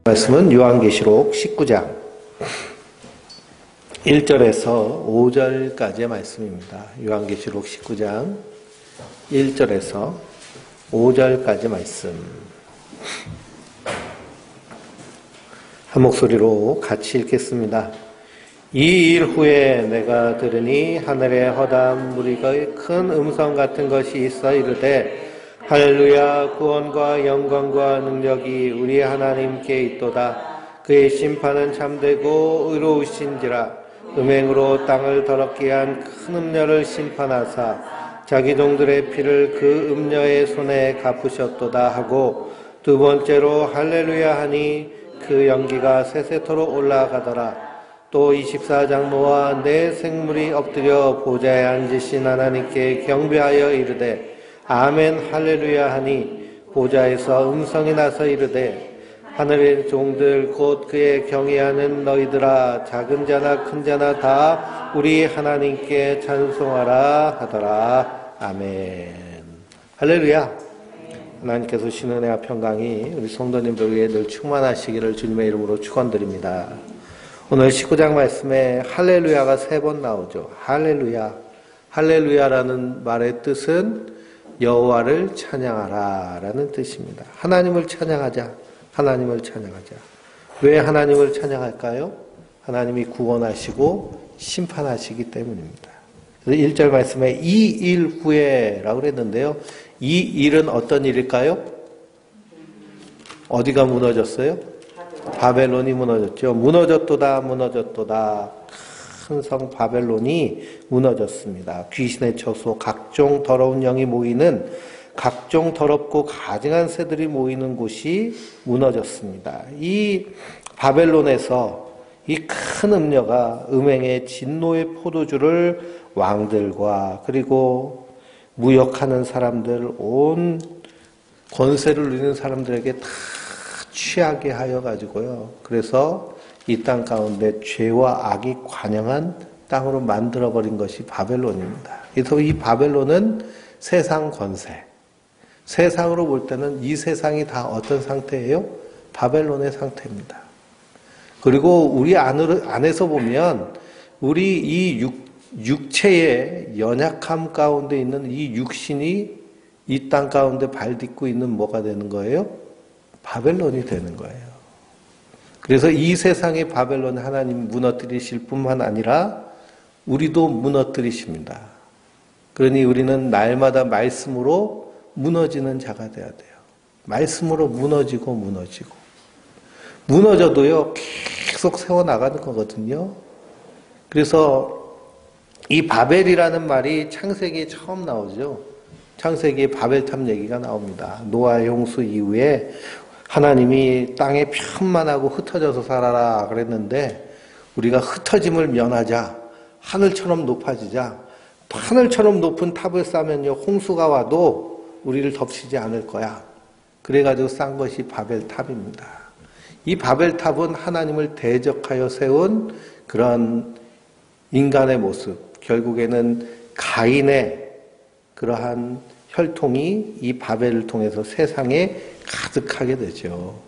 말씀은 요한계시록 19장 1절에서 5절까지의 말씀입니다. 요한계시록 19장 1절에서 5절까지 말씀. 한 목소리로 같이 읽겠습니다. 이 일 후에 내가 들으니 하늘에 허다한 무리의 큰 음성 같은 것이 있어 이르되 할렐루야, 구원과 영광과 능력이 우리 하나님께 있도다. 그의 심판은 참되고 의로우신지라. 음행으로 땅을 더럽게 한 큰 음녀를 심판하사 자기 종들의 피를 그 음녀의 손에 갚으셨도다 하고, 두 번째로 할렐루야 하니 그 연기가 세세토록 올라가더라. 또 24장로와 네 생물이 엎드려 보좌에 앉으신 하나님께 경배하여 이르되 아멘 할렐루야 하니, 보좌에서 음성이 나서 이르되 하늘의 종들 곧 그의 경외하는 너희들아, 작은 자나 큰 자나 다 우리 하나님께 찬송하라 하더라. 아멘. 할렐루야. 하나님께서 신은혜와 평강이 우리 성도님들 위해 늘 충만하시기를 주님의 이름으로 축원드립니다. 오늘 19장 말씀에 할렐루야가 3번 나오죠. 할렐루야. 할렐루야라는 말의 뜻은 여호와를 찬양하라 라는 뜻입니다. 하나님을 찬양하자. 하나님을 찬양하자. 왜 하나님을 찬양할까요? 하나님이 구원하시고 심판하시기 때문입니다. 그래서 1절 말씀에 이 일 후에 라고 그랬는데요. 이 일은 어떤 일일까요? 어디가 무너졌어요? 바벨론이 무너졌죠. 무너졌도다 무너졌도다. 큰 성 바벨론이 무너졌습니다. 귀신의 처소, 각종 더러운 영이 모이는, 각종 더럽고 가증한 새들이 모이는 곳이 무너졌습니다. 이 바벨론에서 이 큰 음녀가 음행의 진노의 포도주를 왕들과 그리고 무역하는 사람들, 온 권세를 누리는 사람들에게 다 취하게 하여 가지고요. 그래서 이 땅 가운데 죄와 악이 관영한 땅으로 만들어버린 것이 바벨론입니다. 그래서 이 바벨론은 세상 권세, 세상으로 볼 때는 이 세상이 다 어떤 상태예요? 바벨론의 상태입니다. 그리고 우리 안에서 보면 우리 이 육체의 연약함 가운데 있는 이 육신이 이 땅 가운데 발 딛고 있는 뭐가 되는 거예요? 바벨론이 되는 거예요. 그래서 이 세상의 바벨론 하나님 무너뜨리실 뿐만 아니라 우리도 무너뜨리십니다. 그러니 우리는 날마다 말씀으로 무너지는 자가 돼야 돼요. 말씀으로 무너지고 무너져도요 계속 세워나가는 거거든요. 그래서 이 바벨이라는 말이 창세기에 처음 나오죠. 창세기에 바벨탑 얘기가 나옵니다. 노아의 홍수 이후에 하나님이 땅에 편만하고 흩어져서 살아라 그랬는데, 우리가 흩어짐을 면하자, 하늘처럼 높아지자, 하늘처럼 높은 탑을 쌓으면요 홍수가 와도 우리를 덮치지 않을 거야. 그래가지고 쌓은 것이 바벨탑입니다. 이 바벨탑은 하나님을 대적하여 세운 그런 인간의 모습, 결국에는 가인의 그러한 혈통이 이 바벨을 통해서 세상에 가득하게 되죠.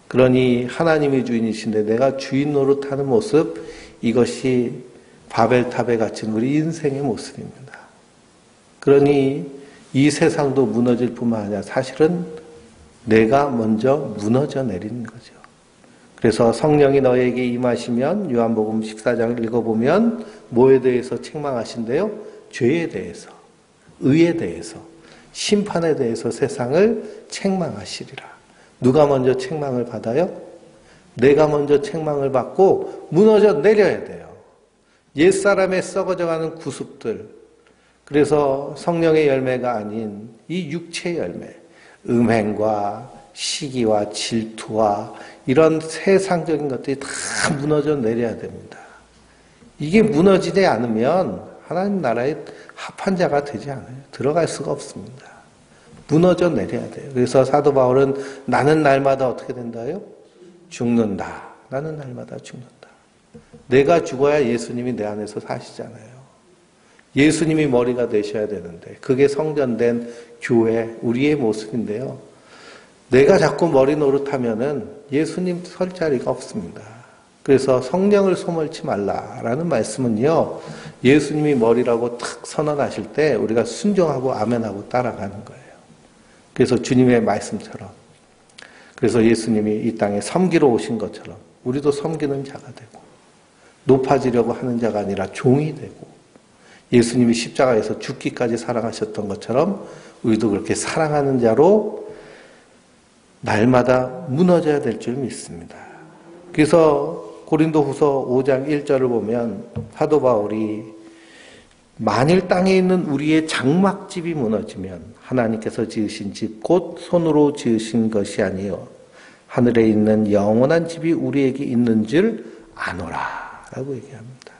그러니 하나님이 주인이신데 내가 주인 노릇하는 모습, 이것이 바벨탑에 갇힌 우리 인생의 모습입니다. 그러니 이 세상도 무너질 뿐만 아니라 사실은 내가 먼저 무너져 내리는 거죠. 그래서 성령이 너에게 임하시면 요한복음 14장을 읽어보면 뭐에 대해서 책망하신대요? 죄에 대해서, 의에 대해서, 심판에 대해서 세상을 책망하시리라. 누가 먼저 책망을 받아요? 내가 먼저 책망을 받고 무너져 내려야 돼요. 옛사람의 썩어져가는 구습들, 그래서 성령의 열매가 아닌 이 육체의 열매, 음행과 시기와 질투와 이런 세상적인 것들이 다 무너져 내려야 됩니다. 이게 무너지지 않으면 하나님 나라에 합한 자가 되지 않아요. 들어갈 수가 없습니다. 무너져 내려야 돼요. 그래서 사도 바울은 나는 날마다 어떻게 된다요? 죽는다. 나는 날마다 죽는다. 내가 죽어야 예수님이 내 안에서 사시잖아요. 예수님이 머리가 되셔야 되는데 그게 성전된 교회, 우리의 모습인데요. 내가 자꾸 머리 노릇하면은 예수님 설 자리가 없습니다. 그래서 성령을 소멸치 말라라는 말씀은요, 예수님이 머리라고 탁 선언하실 때 우리가 순종하고 아멘하고 따라가는 거예요. 그래서 주님의 말씀처럼, 그래서 예수님이 이 땅에 섬기러 오신 것처럼 우리도 섬기는 자가 되고, 높아지려고 하는 자가 아니라 종이 되고, 예수님이 십자가에서 죽기까지 사랑하셨던 것처럼 우리도 그렇게 사랑하는 자로 날마다 무너져야 될 줄 믿습니다. 그래서 고린도후서 5장 1절을 보면 사도 바울이 만일 땅에 있는 우리의 장막집이 무너지면 하나님께서 지으신 집 곧 손으로 지으신 것이 아니요 하늘에 있는 영원한 집이 우리에게 있는 줄 아노라 라고 얘기합니다.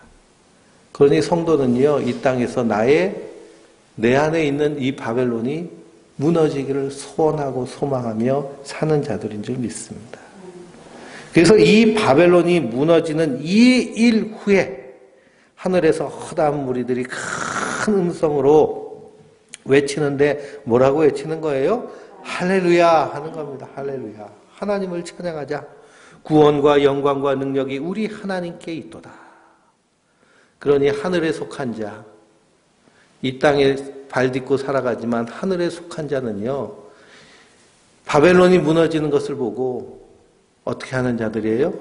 그러니 성도는요, 이 땅에서 내 안에 있는 이 바벨론이 무너지기를 소원하고 소망하며 사는 자들인 줄 믿습니다. 그래서 이 바벨론이 무너지는 이 일 후에 하늘에서 허다한 무리들이 큰 음성으로 외치는데 뭐라고 외치는 거예요? 할렐루야 하는 겁니다. 할렐루야. 하나님을 찬양하자. 구원과 영광과 능력이 우리 하나님께 있도다. 그러니 하늘에 속한 자, 이 땅에 발 딛고 살아가지만 하늘에 속한 자는요, 바벨론이 무너지는 것을 보고 어떻게 하는 자들이에요?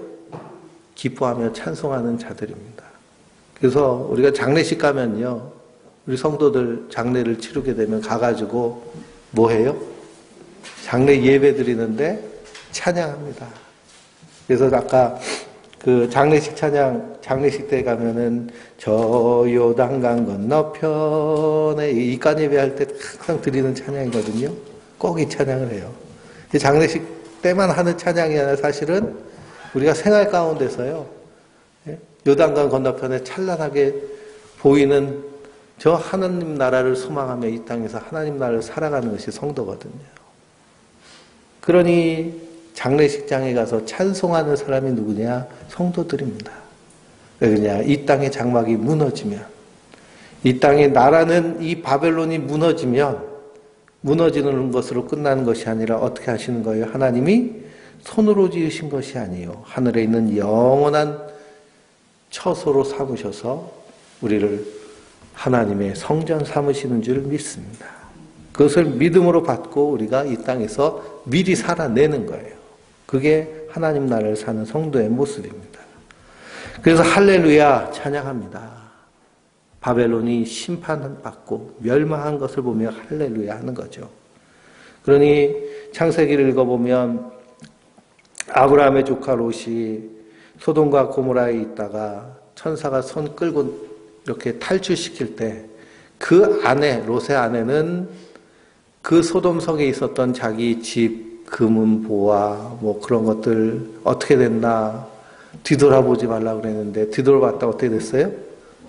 기뻐하며 찬송하는 자들입니다. 그래서 우리가 장례식 가면요, 우리 성도들 장례를 치르게 되면 가가지고 뭐 해요? 장례 예배 드리는데 찬양합니다. 그래서 아까 그 장례식 찬양, 장례식 때 가면은 저 요단강 건너편에 이간 예배할 때 항상 드리는 찬양이거든요. 꼭 이 찬양을 해요. 장례식 때만 하는 찬양이 아니라 사실은 우리가 생활 가운데서요, 요단강 건너편에 찬란하게 보이는 저 하나님 나라를 소망하며 이 땅에서 하나님 나라를 살아가는 것이 성도거든요. 그러니 장례식장에 가서 찬송하는 사람이 누구냐? 성도들입니다. 왜 그러냐? 이 땅의 장막이 무너지면, 이 땅의 나라는 이 바벨론이 무너지는 것으로 끝나는 것이 아니라 어떻게 하시는 거예요? 하나님이 손으로 지으신 것이 아니요 하늘에 있는 영원한 처소로 삼으셔서 우리를 하나님의 성전 삼으시는 줄 믿습니다. 그것을 믿음으로 받고 우리가 이 땅에서 미리 살아내는 거예요. 그게 하나님 나라를 사는 성도의 모습입니다. 그래서 할렐루야 찬양합니다. 바벨론이 심판받고 멸망한 것을 보며 할렐루야 하는 거죠. 그러니 창세기를 읽어보면 아브라함의 조카 롯이 소돔과 고모라에 있다가 천사가 손 끌고 이렇게 탈출시킬 때 그 아내, 롯의 아내는 그 소돔성에 있었던 자기 집, 금은 보화, 뭐 그런 것들 어떻게 됐나 뒤돌아보지 말라고 그랬는데 뒤돌아봤다 어떻게 됐어요?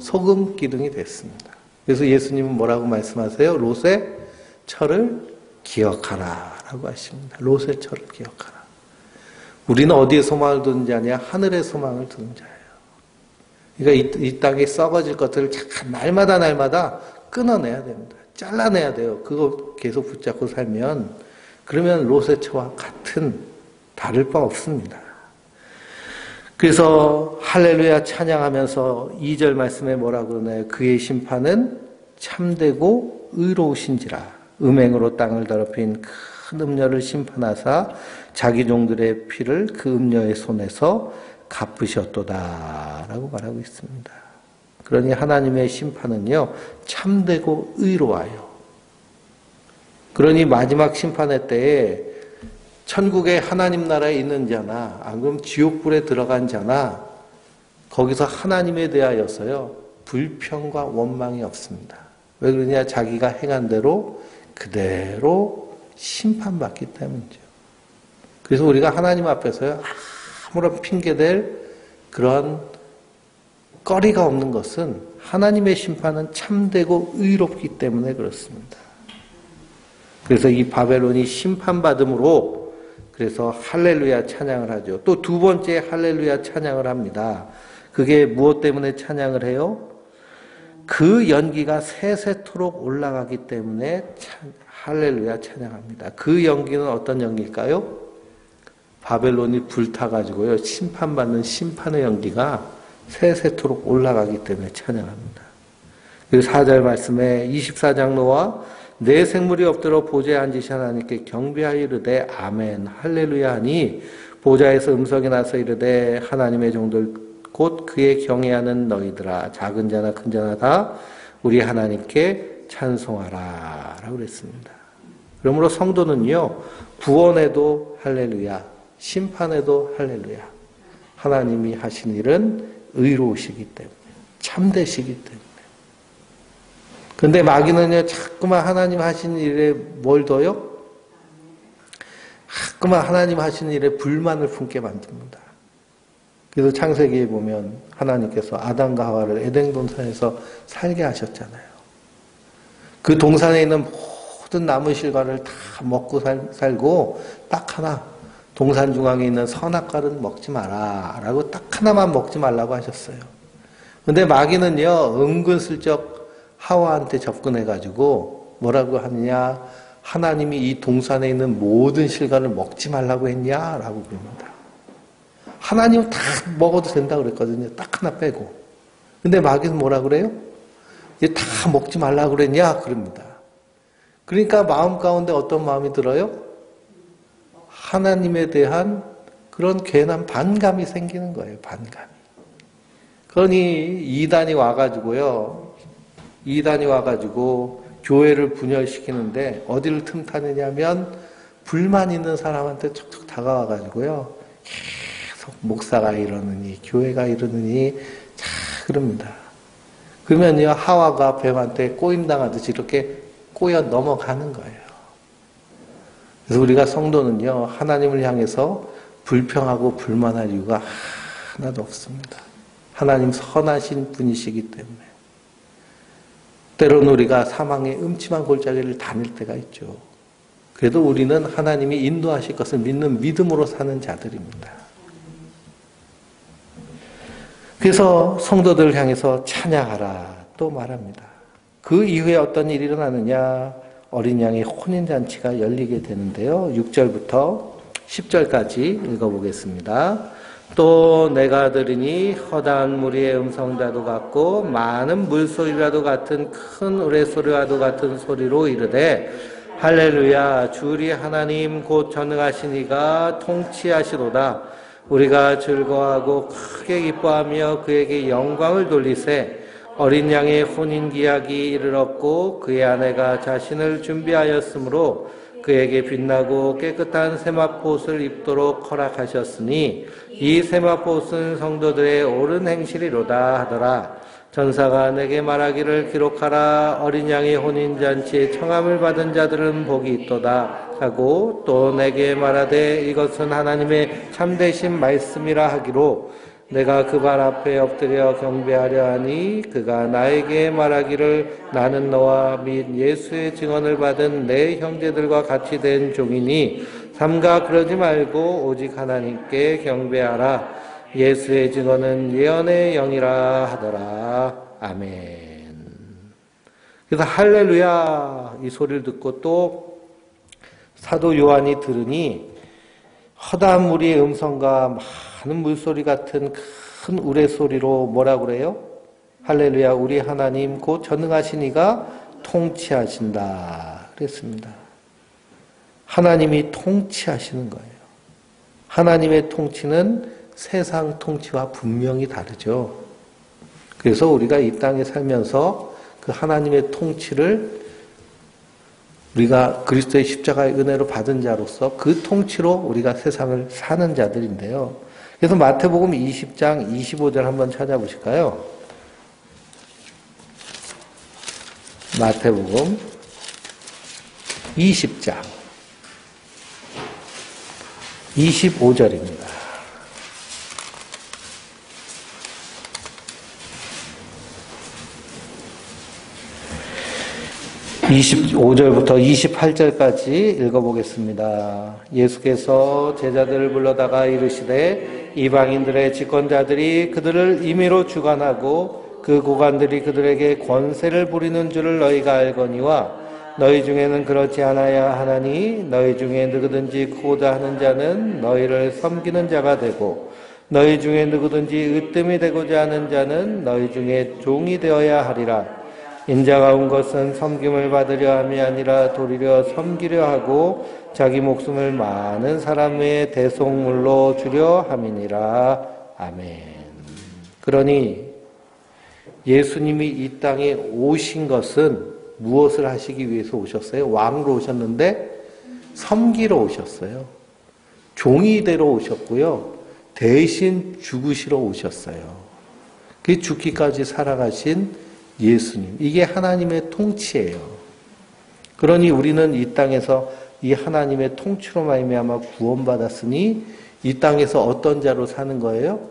소금 기둥이 됐습니다. 그래서 예수님은 뭐라고 말씀하세요? 롯의 철을 기억하라 라고 하십니다. 롯의 철을 기억하라. 우리는 어디에 소망을 두는 자냐? 하늘에 소망을 두는 자예요. 그러니까 이 땅에 썩어질 것들을 날마다 끊어내야 됩니다. 잘라내야 돼요. 그거 계속 붙잡고 살면 그러면 롯의 처와 같은 다를 바 없습니다. 그래서 할렐루야 찬양하면서 2절 말씀에 뭐라고 그러나요? 그의 심판은 참되고 의로우신지라 음행으로 땅을 더럽힌 큰 음녀를 심판하사 자기 종들의 피를 그 음녀의 손에서 갚으셨도다 라고 말하고 있습니다. 그러니 하나님의 심판은요 참되고 의로워요. 그러니 마지막 심판의 때에 천국에 하나님 나라에 있는 자나 안 그러면 지옥불에 들어간 자나 거기서 하나님에 대하여서요 불평과 원망이 없습니다. 왜 그러냐? 자기가 행한 대로 그대로 심판받기 때문이죠. 그래서 우리가 하나님 앞에서요 아무런 핑계댈 그런 거리가 없는 것은 하나님의 심판은 참되고 의롭기 때문에 그렇습니다. 그래서 이 바벨론이 심판받음으로 그래서 할렐루야 찬양을 하죠. 또 두 번째 할렐루야 찬양을 합니다. 그게 무엇 때문에 찬양을 해요? 그 연기가 세세토록 올라가기 때문에 할렐루야 찬양합니다. 그 연기는 어떤 연기일까요? 바벨론이 불타가지고요. 심판받는 심판의 연기가 세세토록 올라가기 때문에 찬양합니다. 그리고 4절 말씀에 24장 노아 내 생물이 엎드려 보좌에 앉으신 하나님께 경배하여 이르되 아멘 할렐루야 하니 보좌에서 음성이 나서 이르되 하나님의 종들 곧 그의 경외하는 너희들아 작은 자나 큰 자나 다 우리 하나님께 찬송하라 라고 그랬습니다. 그러므로 성도는요 구원에도 할렐루야 심판에도 할렐루야 하나님이 하신 일은 의로우시기 때문에 참되시기 때문에 근데 마귀는요 자꾸만 하나님 하신 일에 뭘 더요? 자꾸만 하나님 하신 일에 불만을 품게 만듭니다. 그래서 창세기에 보면 하나님께서 아담과 하와를 에덴 동산에서 살게 하셨잖아요. 그 동산에 있는 모든 나무 실과를 다 먹고 살고 딱 하나 동산 중앙에 있는 선악과는 먹지 마라 라고 딱 하나만 먹지 말라고 하셨어요. 근데 마귀는요 은근슬쩍 하와한테 접근해가지고 뭐라고 하느냐 하나님이 이 동산에 있는 모든 실과를 먹지 말라고 했냐 라고 그럽니다. 하나님은 다 먹어도 된다고 그랬거든요. 딱 하나 빼고. 근데 마귀는 뭐라 그래요? 이제 다 먹지 말라고 그랬냐 그럽니다. 그러니까 마음 가운데 어떤 마음이 들어요? 하나님에 대한 그런 괜한 반감이 생기는 거예요. 반감이. 그러니 이단이 와가지고요. 이단이 와가지고 교회를 분열시키는데 어디를 틈타느냐면 불만 있는 사람한테 척척 다가와가지고요. 계속 목사가 이러느니 교회가 이러느니 자 그럽니다. 그러면요 하와가 뱀한테 꼬임당하듯이 이렇게 꼬여 넘어가는 거예요. 그래서 우리가 성도는요 하나님을 향해서 불평하고 불만할 이유가 하나도 없습니다. 하나님 선하신 분이시기 때문에. 때로는 우리가 사망의 음침한 골짜기를 다닐 때가 있죠. 그래도 우리는 하나님이 인도하실 것을 믿는 믿음으로 사는 자들입니다. 그래서 성도들을 향해서 찬양하라 또 말합니다. 그 이후에 어떤 일이 일어나느냐 어린 양의 혼인잔치가 열리게 되는데요. 6절부터 10절까지 읽어보겠습니다. 또 내가 들으니 허다한 무리의 음성자도 같고 많은 물소리라도 같은 큰 우레소리와도 같은 소리로 이르되 할렐루야 주리 하나님 곧 전능하신 이가 통치하시도다. 우리가 즐거워하고 크게 기뻐하며 그에게 영광을 돌리세. 어린 양의 혼인기약이 이르렀고 그의 아내가 자신을 준비하였으므로 그에게 빛나고 깨끗한 세마포옷을 입도록 허락하셨으니 이 세마포옷은 성도들의 옳은 행실이로다 하더라. 전사가 내게 말하기를 기록하라. 어린 양의 혼인잔치에 청함을 받은 자들은 복이 있도다 하고 또 내게 말하되 이것은 하나님의 참되신 말씀이라 하기로 내가 그 발 앞에 엎드려 경배하려 하니 그가 나에게 말하기를 나는 너와 및 예수의 증언을 받은 내 형제들과 같이 된 종이니 삼가 그러지 말고 오직 하나님께 경배하라. 예수의 증언은 예언의 영이라 하더라. 아멘. 그래서 할렐루야 이 소리를 듣고 또 사도 요한이 들으니 허다한 무리의 음성과 많은 물소리 같은 큰 우레소리로 뭐라고 그래요? 할렐루야 우리 하나님 곧 전능하신 이가 통치하신다 그랬습니다. 하나님이 통치하시는 거예요. 하나님의 통치는 세상 통치와 분명히 다르죠. 그래서 우리가 이 땅에 살면서 그 하나님의 통치를 우리가 그리스도의 십자가의 은혜로 받은 자로서 그 통치로 우리가 세상을 사는 자들인데요. 그래서 마태복음 20장 25절 한번 찾아보실까요? 마태복음 20장 25절입니다. 25절부터 28절까지 읽어보겠습니다. 예수께서 제자들을 불러다가 이르시되 이방인들의 집권자들이 그들을 임의로 주관하고 그 고관들이 그들에게 권세를 부리는 줄을 너희가 알거니와 너희 중에는 그렇지 않아야 하나니 너희 중에 누구든지 크고자 하는 자는 너희를 섬기는 자가 되고 너희 중에 누구든지 으뜸이 되고자 하는 자는 너희 중에 종이 되어야 하리라. 인자가 온 것은 섬김을 받으려 함이 아니라 도리려 섬기려 하고 자기 목숨을 많은 사람의 대속물로 주려 함이니라. 아멘. 그러니 예수님이 이 땅에 오신 것은 무엇을 하시기 위해서 오셨어요? 왕으로 오셨는데 섬기러 오셨어요. 종이 되러 오셨고요. 대신 죽으시러 오셨어요. 그 죽기까지 살아가신 예수님. 이게 하나님의 통치예요. 그러니 우리는 이 땅에서 이 하나님의 통치로 말미암아 구원받았으니 이 땅에서 어떤 자로 사는 거예요?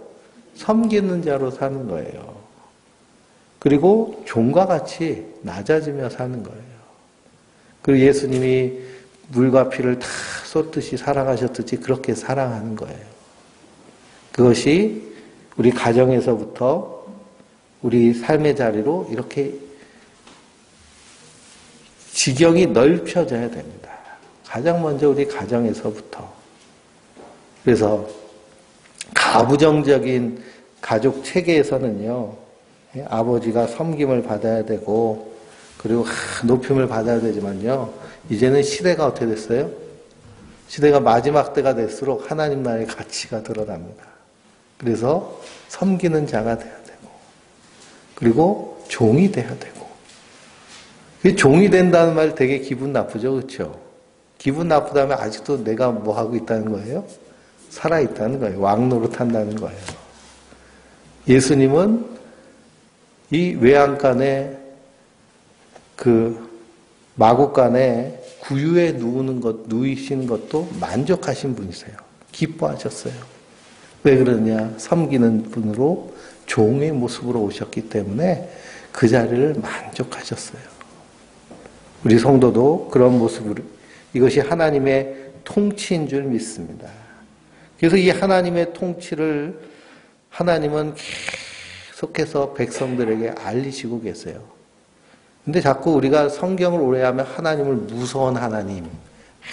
섬기는 자로 사는 거예요. 그리고 종과 같이 낮아지며 사는 거예요. 그리고 예수님이 물과 피를 다 쏟듯이 살아가셨듯이 그렇게 사랑하는 거예요. 그것이 우리 가정에서부터 우리 삶의 자리로 이렇게 지경이 넓혀져야 됩니다. 가장 먼저 우리 가정에서부터. 그래서 가부정적인 가족 체계에서는요, 아버지가 섬김을 받아야 되고, 그리고 높임을 받아야 되지만요, 이제는 시대가 어떻게 됐어요? 시대가 마지막 때가 될수록 하나님 나라의 가치가 드러납니다. 그래서 섬기는 자가 돼야 되고, 그리고 종이 돼야 되고. 종이 된다는 말 되게 기분 나쁘죠, 그렇죠? 기분 나쁘다면 아직도 내가 뭐 하고 있다는 거예요? 살아 있다는 거예요. 왕 노릇한다는 거예요. 예수님은 이 외양간에 그 마구간에 구유에 누이신 것도 만족하신 분이세요. 기뻐하셨어요. 왜 그러냐? 섬기는 분으로 종의 모습으로 오셨기 때문에 그 자리를 만족하셨어요. 우리 성도도 그런 모습으로, 이것이 하나님의 통치인 줄 믿습니다. 그래서 이 하나님의 통치를 하나님은 계속해서 백성들에게 알리시고 계세요. 근데 자꾸 우리가 성경을 오래하면 하나님을 무서운 하나님,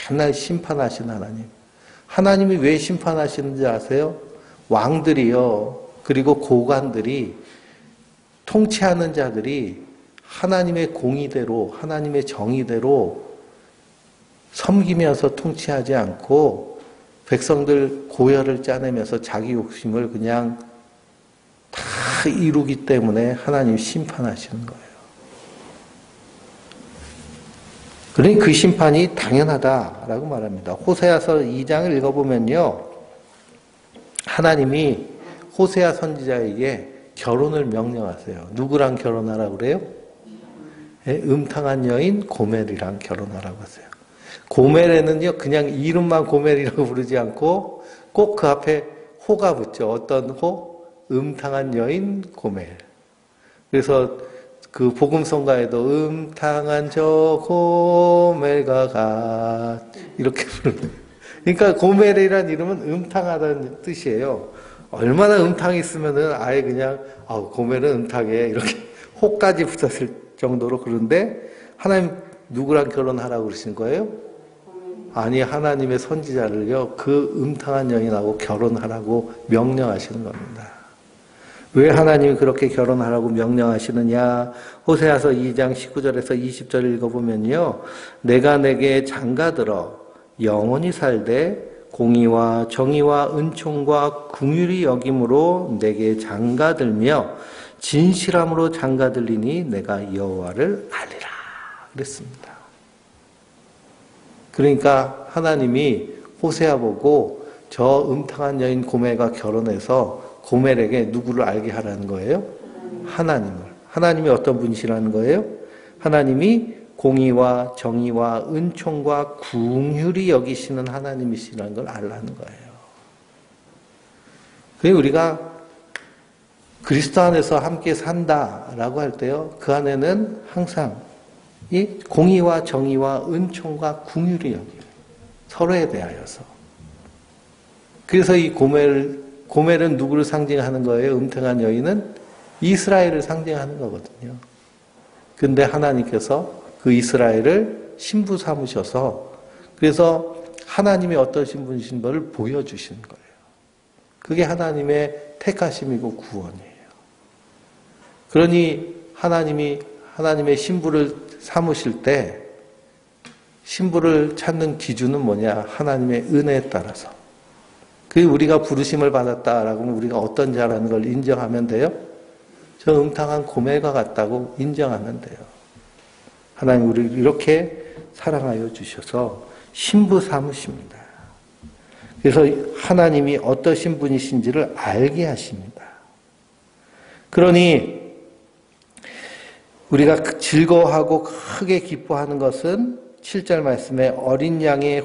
맨날 심판하신 하나님. 하나님이 왜 심판하시는지 아세요? 왕들이요, 그리고 고관들이, 통치하는 자들이 하나님의 공의대로, 하나님의 정의대로 섬기면서 통치하지 않고 백성들 고열을 짜내면서 자기 욕심을 그냥 다 이루기 때문에 하나님이 심판하시는 거예요. 그러니 그 심판이 당연하다라고 말합니다. 호세아서 2장을 읽어보면요, 하나님이 호세아 선지자에게 결혼을 명령하세요. 누구랑 결혼하라고 그래요? 음탕한 여인 고멜이랑 결혼하라고 하세요. 고멜에는요, 그냥 이름만 고멜이라고 부르지 않고 꼭 그 앞에 호가 붙죠. 어떤 호? 음탕한 여인 고멜. 그래서 그 복음성가에도 음탕한 저 고멜과 같 이렇게 부르는. 그러니까 고멜이라는 이름은 음탕하다는 뜻이에요. 얼마나 음탕이 있으면은 아예 그냥 고멜은 음탕해 이렇게 호까지 붙었을 정도로. 그런데 하나님 누구랑 결혼하라고 그러신 거예요? 아니, 하나님의 선지자를요, 그 음탕한 여인하고 결혼하라고 명령하시는 겁니다. 왜 하나님이 그렇게 결혼하라고 명령하시느냐? 호세아서 2장 19절에서 20절 읽어보면요, 내가 내게 장가들어 영원히 살되 공의와 정의와 은총과 긍휼이 여김으로 내게 장가들며 진실함으로 장가들리니 내가 여호와를 알리라 그랬습니다. 그러니까 하나님이 호세아 보고 저 음탕한 여인 고멜과 결혼해서 고멜에게 누구를 알게 하라는 거예요? 하나님을. 하나님이 어떤 분이시라는 거예요? 하나님이 공의와 정의와 은총과 긍휼이 여기시는 하나님이시라는 걸 알라는 거예요. 그래서 우리가 그리스도 안에서 함께 산다라고 할 때요, 그 안에는 항상 이 공의와 정의와 은총과 긍휼이 여겨요. 서로에 대하여서. 그래서 이 고멜은 누구를 상징하는 거예요? 음탕한 여인은 이스라엘을 상징하는 거거든요. 근데 하나님께서 그 이스라엘을 신부 삼으셔서 그래서 하나님이 어떠신 분이신 것을 보여주신 거예요. 그게 하나님의 택하심이고 구원이에요. 그러니 하나님의 신부를 삼으실 때 신부를 찾는 기준은 뭐냐? 하나님의 은혜에 따라서. 그 우리가 부르심을 받았다라고 하면 우리가 어떤 자라는 걸 인정하면 돼요? 저 음탕한 고멜과 같다고 인정하면 돼요. 하나님 우리를 이렇게 사랑하여 주셔서 신부 삼으십니다. 그래서 하나님이 어떠신 분이신지를 알게 하십니다. 그러니 우리가 즐거워하고 크게 기뻐하는 것은 7절 말씀에 어린 양의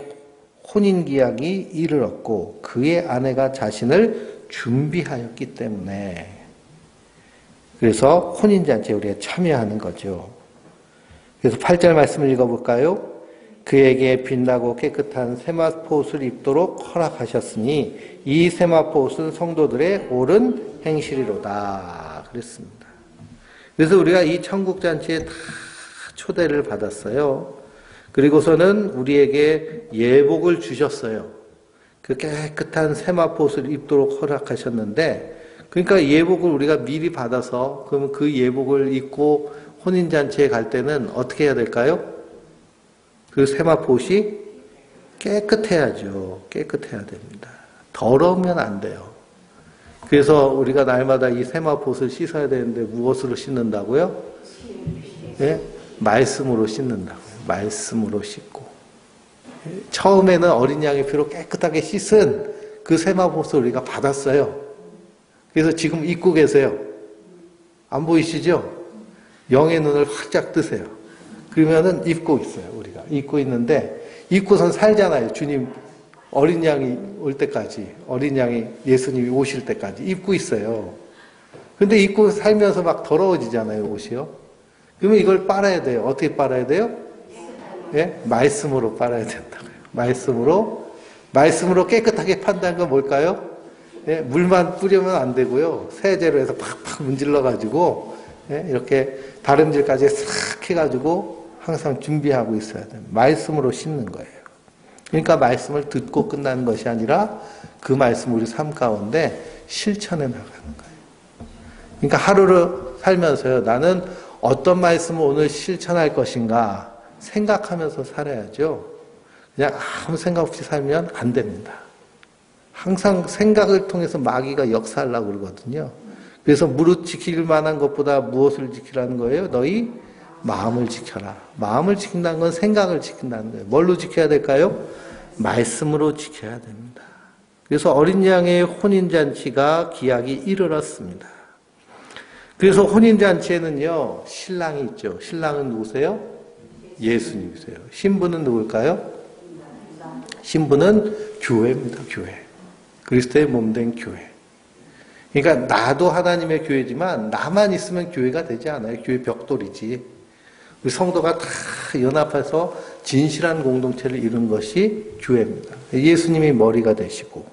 혼인기약이 이르렀고 그의 아내가 자신을 준비하였기 때문에 그래서 혼인잔치에 우리가 참여하는 거죠. 그래서 8절 말씀을 읽어볼까요? 그에게 빛나고 깨끗한 세마포옷을 입도록 허락하셨으니 이 세마포옷은 성도들의 옳은 행실이로다 그랬습니다. 그래서 우리가 이 천국잔치에 다 초대를 받았어요. 그리고서는 우리에게 예복을 주셨어요. 그 깨끗한 세마포옷을 입도록 허락하셨는데 그러니까 예복을 우리가 미리 받아서 그러면 그 예복을 입고 혼인잔치에 갈 때는 어떻게 해야 될까요? 그 세마포옷이 깨끗해야죠. 깨끗해야 됩니다. 더러우면 안 돼요. 그래서 우리가 날마다 이 세마포옷을 씻어야 되는데 무엇으로 씻는다고요? 네? 말씀으로 씻는다고요. 말씀으로 씻고. 처음에는 어린 양의 피로 깨끗하게 씻은 그 세마포옷을 우리가 받았어요. 그래서 지금 입고 계세요. 안 보이시죠? 영의 눈을 활짝 뜨세요. 그러면은 입고 있어요, 우리가. 입고 있는데, 입고선 살잖아요. 주님, 어린 양이 올 때까지, 어린 양이 예수님이 오실 때까지 입고 있어요. 근데 입고 살면서 막 더러워지잖아요, 옷이요. 그러면 이걸 빨아야 돼요. 어떻게 빨아야 돼요? 예? 말씀으로 빨아야 된다고요. 말씀으로 깨끗하게 판다는 건 뭘까요? 예? 물만 뿌리면 안 되고요. 세제로 해서 팍팍 문질러가지고, 예? 이렇게 다림질까지 싹 해가지고 항상 준비하고 있어야 돼요. 말씀으로 씻는 거예요. 그러니까 말씀을 듣고 끝나는 것이 아니라 그 말씀 우리 삶 가운데 실천해 나가는 거예요. 그러니까 하루를 살면서요. 나는 어떤 말씀을 오늘 실천할 것인가 생각하면서 살아야죠. 그냥 아무 생각 없이 살면 안 됩니다. 항상 생각을 통해서 마귀가 역사하려고 그러거든요. 그래서 무릇 지킬 만한 것보다 무엇을 지키라는 거예요? 너희 마음을 지켜라. 마음을 지킨다는 건 생각을 지킨다는 거예요. 뭘로 지켜야 될까요? 말씀으로 지켜야 됩니다. 그래서 어린 양의 혼인잔치가 기약이 이르렀습니다. 그래서 혼인잔치에는요, 신랑이 있죠. 신랑은 누구세요? 예수님이세요. 신부는 누굴까요? 신부는 교회입니다. 교회. 그리스도의 몸된 교회. 그러니까 나도 하나님의 교회지만 나만 있으면 교회가 되지 않아요. 교회 벽돌이지. 우리 성도가 다 연합해서 진실한 공동체를 이룬 것이 교회입니다. 예수님이 머리가 되시고.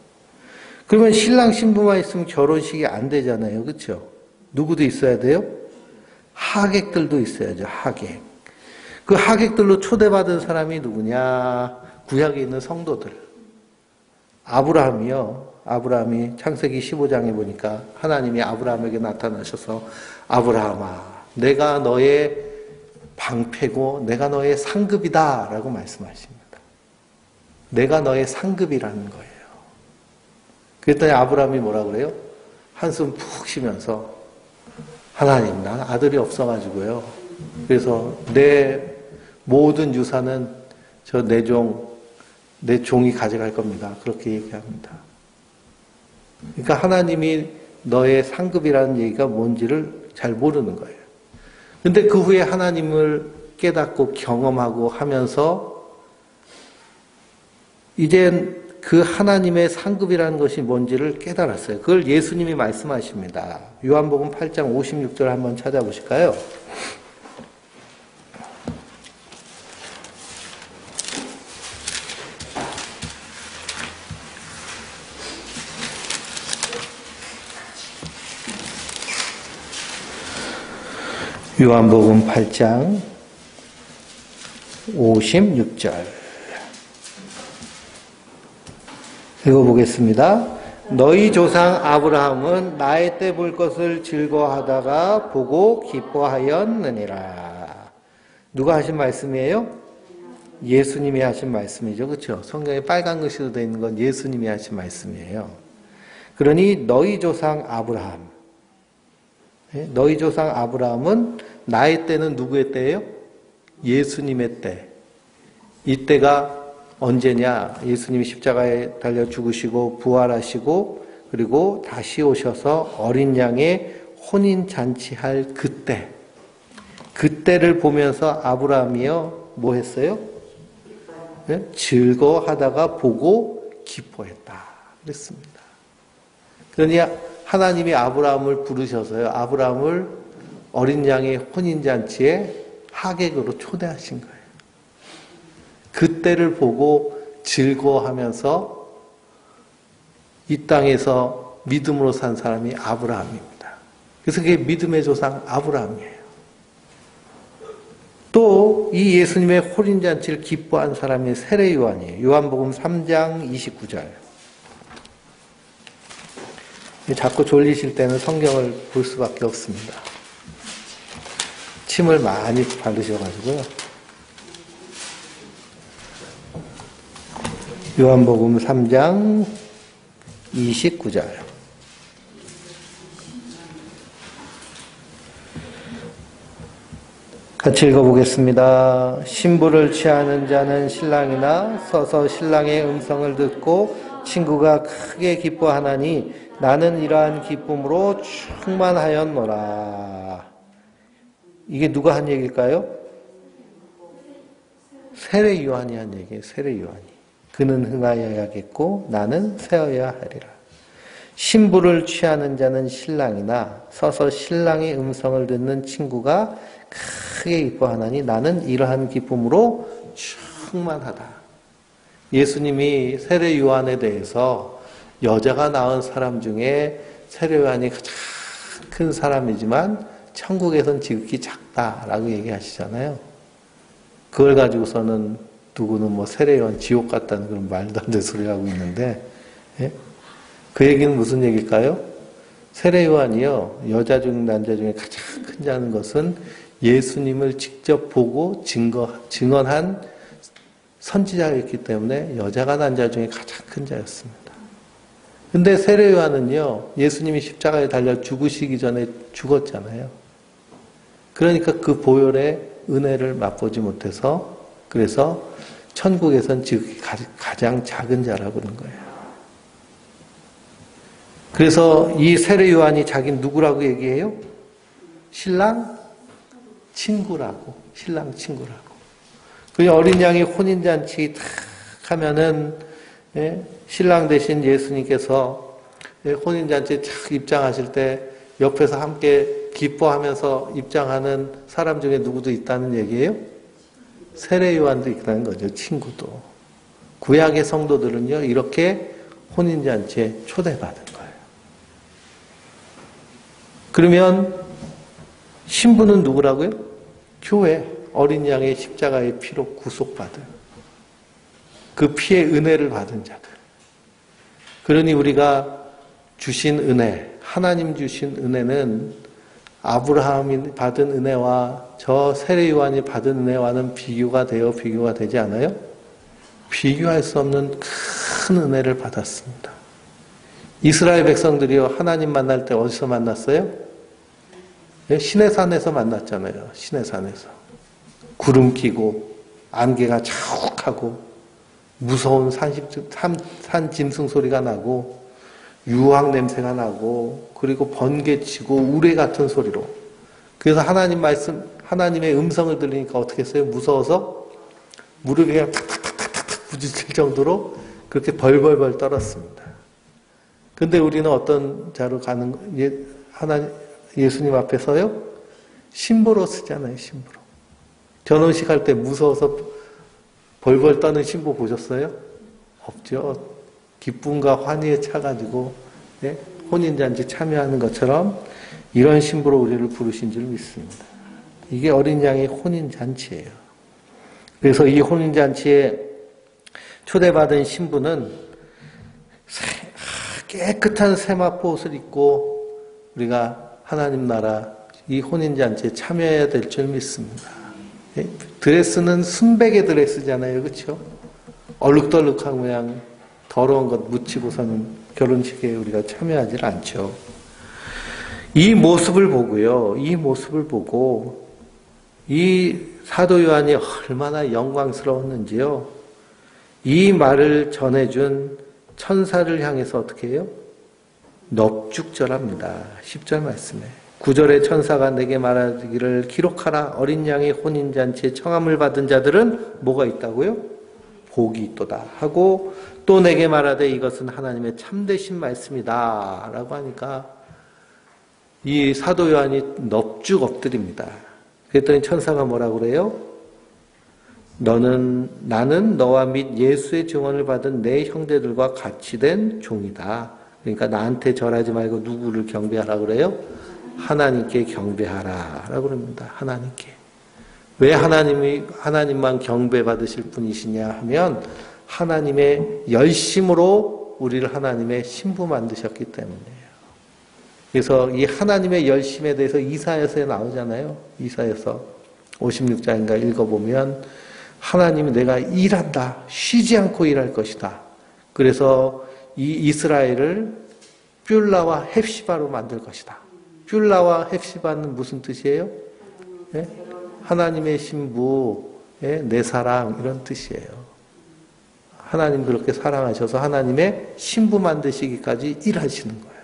그러면 신랑 신부만 있으면 결혼식이 안 되잖아요. 그렇죠? 누구도 있어야 돼요? 하객들도 있어야죠. 하객. 그 하객들로 초대받은 사람이 누구냐? 구약에 있는 성도들. 아브라함이 창세기 15장에 보니까 하나님이 아브라함에게 나타나셔서 아브라함아, 내가 너의 방패고 내가 너의 상급이다 라고 말씀하십니다. 내가 너의 상급이라는 거예요. 그랬더니 아브라함이 뭐라 그래요? 한숨 푹 쉬면서 하나님, 난 아들이 없어가지고요. 그래서 내 모든 유산은 저 내 종이 가져갈 겁니다. 그렇게 얘기합니다. 그러니까 하나님이 너의 상급이라는 얘기가 뭔지를 잘 모르는 거예요. 근데 그 후에 하나님을 깨닫고 경험하고 하면서 이젠 그 하나님의 상급이라는 것이 뭔지를 깨달았어요. 그걸 예수님이 말씀하십니다. 요한복음 8장 56절 한번 찾아보실까요? 요한복음 8장 56절 읽어보겠습니다. 너희 조상 아브라함은 나의 때 볼 것을 즐거워하다가 보고 기뻐하였느니라. 누가 하신 말씀이에요? 예수님이 하신 말씀이죠. 그렇죠? 성경에 빨간 글씨로 되어 있는 건 예수님이 하신 말씀이에요. 그러니 너희 조상 아브라함, 너희 조상 아브라함은 나의 때는 누구의 때예요? 예수님의 때. 이 때가 언제냐? 예수님이 십자가에 달려 죽으시고 부활하시고 그리고 다시 오셔서 어린 양의 혼인 잔치할 그때. 그때를 보면서 아브라함이요 뭐 했어요? 즐거워하다가 보고 기뻐했다 그랬습니다. 그러니 하나님이 아브라함을 부르셔서요 아브라함을 어린 양의 혼인 잔치에 하객으로 초대하신 거예요. 그때를 보고 즐거워하면서 이 땅에서 믿음으로 산 사람이 아브라함입니다. 그래서 그게 믿음의 조상 아브라함이에요. 또 이 예수님의 혼인잔치를 기뻐한 사람이 세례 요한이에요. 요한복음 3장 29절. 자꾸 졸리실 때는 성경을 볼 수밖에 없습니다. 침을 많이 바르셔가지고요. 요한복음 3장 29절. 같이 읽어보겠습니다. 신부를 취하는 자는 신랑이나 서서 신랑의 음성을 듣고 친구가 크게 기뻐하나니 나는 이러한 기쁨으로 충만하였노라. 이게 누가 한 얘기일까요? 세례 요한이 한 얘기예요. 세례 요한이. 그는 흥하여야겠고 나는 세어야 하리라. 신부를 취하는 자는 신랑이나 서서 신랑의 음성을 듣는 친구가 크게 기뻐하나니 나는 이러한 기쁨으로 충만하다. 예수님이 세례 요한에 대해서 여자가 낳은 사람 중에 세례 요한이 가장 큰 사람이지만 천국에선 지극히 작다라고 얘기하시잖아요. 그걸 가지고서는 누구는 뭐 세례 요한 지옥 같다는 그런 말도 안 되는 소리 하고 있는데, 예? 그 얘기는 무슨 얘기일까요? 세례 요한이요 여자 중 남자 중에 가장 큰 자는 것은 예수님을 직접 보고 증언한 선지자였기 때문에 여자가 난 자 중에 가장 큰 자였습니다. 근데 세례 요한은요 예수님이 십자가에 달려 죽으시기 전에 죽었잖아요. 그러니까 그 보혈의 은혜를 맛보지 못해서 그래서 천국에선 지극히 가장 작은 자라고 그런 거예요. 그래서 이 세례 요한이 자기는 누구라고 얘기해요? 신랑 친구라고. 신랑 친구라고. 그 어린 양이 혼인잔치 탁 하면은 신랑 대신 예수님께서 혼인잔치에 착 입장하실 때 옆에서 함께 기뻐하면서 입장하는 사람 중에 누구도 있다는 얘기예요? 세례 요한도 있다는 거죠. 친구도. 구약의 성도들은요 이렇게 혼인잔치에 초대받은 거예요. 그러면 신부는 누구라고요? 교회, 어린 양의 십자가의 피로 구속받은 그 피의 은혜를 받은 자들. 그러니 우리가 주신 은혜, 하나님 주신 은혜는 아브라함이 받은 은혜와 저 세례 요한이 받은 은혜와는 비교가 되지 않아요? 비교할 수 없는 큰 은혜를 받았습니다. 이스라엘 백성들이요 하나님 만날 때 어디서 만났어요? 시내산에서 만났잖아요. 시내산에서. 구름 끼고 안개가 자욱하고 무서운 산 짐승 소리가 나고 유황 냄새가 나고 그리고 번개치고 우레 같은 소리로. 그래서 하나님의 음성을 들으니까 어떻게 했어요? 무서워서 무릎이 그냥 탁탁탁탁 부딪힐 정도로 그렇게 벌벌벌 떨었습니다. 근데 우리는 어떤 자로 예수님 앞에서요? 신부로 쓰잖아요, 신부로. 결혼식 할 때 무서워서 벌벌 떠는 신부 보셨어요? 없죠. 기쁨과 환희에 차가지고 혼인잔치 참여하는 것처럼 이런 신부로 우리를 부르신 줄 믿습니다. 이게 어린 양의 혼인잔치예요. 그래서 이 혼인잔치에 초대받은 신부는 깨끗한 세마포 옷을 입고 우리가 하나님 나라 이 혼인잔치에 참여해야 될 줄 믿습니다. 드레스는 순백의 드레스잖아요. 그렇죠? 얼룩덜룩한 모양 더러운 것 묻히고서는 결혼식에 우리가 참여하지 않죠. 이 모습을 보고요. 이 모습을 보고 이 사도 요한이 얼마나 영광스러웠는지요. 이 말을 전해준 천사를 향해서 어떻게 해요? 넙죽절합니다. 10절 말씀에. 9절에 천사가 내게 말하기를 기록하라. 어린 양의 혼인잔치에 청함을 받은 자들은 뭐가 있다고요? 복이 있도다 하고 또 내게 말하되 이것은 하나님의 참되신 말씀이다 라고 하니까 이 사도 요한이 넙죽 엎드립니다. 그랬더니 천사가 뭐라고 그래요? 나는 너와 및 예수의 증언을 받은 내 형제들과 같이 된 종이다. 그러니까 나한테 절하지 말고 누구를 경배하라 그래요? 하나님께 경배하라 라고 그럽니다. 하나님께. 왜 하나님만 경배받으실 분이시냐 하면 하나님의 열심으로 우리를 하나님의 신부 만드셨기 때문이에요. 그래서 이 하나님의 열심에 대해서 이사야서에 나오잖아요. 이사야서 56장인가 읽어보면 하나님이 내가 일한다. 쉬지 않고 일할 것이다. 그래서 이 이스라엘을 뷸라와 헵시바로 만들 것이다. 뷸라와 헵시바는 무슨 뜻이에요? 네? 하나님의 신부, 내 사랑 이런 뜻이에요. 하나님 그렇게 사랑하셔서 하나님의 신부 만드시기까지 일하시는 거예요.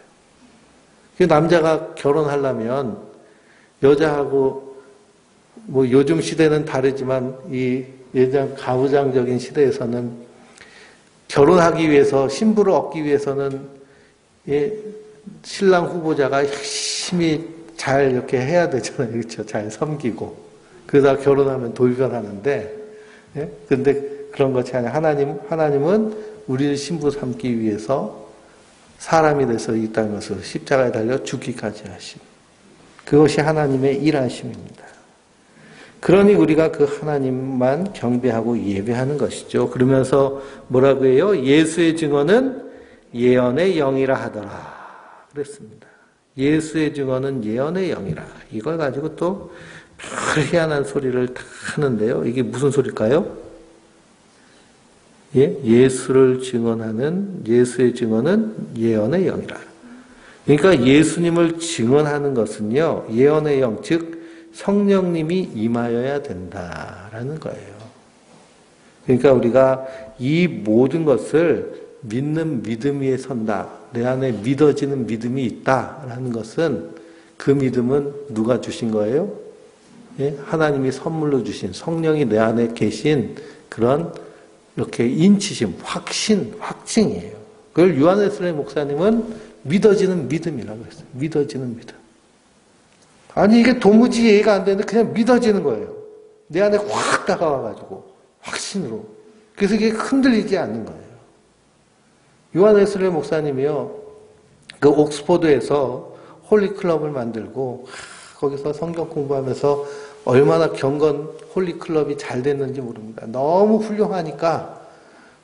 남자가 결혼하려면 여자하고 뭐 요즘 시대는 다르지만 이 예전 가부장적인 시대에서는 결혼하기 위해서 신부를 얻기 위해서는 신랑 후보자가 열심히 잘 이렇게 해야 되잖아요. 그렇죠? 잘 섬기고 그러다 결혼하면 돌변하는데 근데 그런 것이 아니라 하나님은 우리를 신부 삼기 위해서 사람이 돼서 이 땅에서 십자가에 달려 죽기까지 하심. 그것이 하나님의 일하심입니다. 그러니 우리가 그 하나님만 경배하고 예배하는 것이죠. 그러면서 뭐라고 해요? 예수의 증언은 예언의 영이라 하더라. 그랬습니다. 예수의 증언은 예언의 영이라. 이걸 가지고 또 별 희한한 소리를 다 하는데요. 이게 무슨 소리일까요? 예수를 증언하는 예수의 증언은 예언의 영이라. 그러니까 예수님을 증언하는 것은요. 예언의 영, 즉 성령님이 임하여야 된다라는 거예요. 그러니까 우리가 이 모든 것을 믿는 믿음 위에 선다. 내 안에 믿어지는 믿음이 있다라는 것은 그 믿음은 누가 주신 거예요? 하나님이 선물로 주신 성령이 내 안에 계신 그런 이렇게 인치심, 확증이에요. 그걸 요한웨슬리 목사님은 믿어지는 믿음이라고 했어요. 믿어지는 믿음. 아니 이게 도무지 이해가 안 되는데 그냥 믿어지는 거예요. 내 안에 확 다가와가지고 확신으로. 그래서 이게 흔들리지 않는 거예요. 요한웨슬리 목사님이요. 그 옥스포드에서 홀리클럽을 만들고 거기서 성경 공부하면서 얼마나 경건 홀리클럽이 잘 됐는지 모릅니다. 너무 훌륭하니까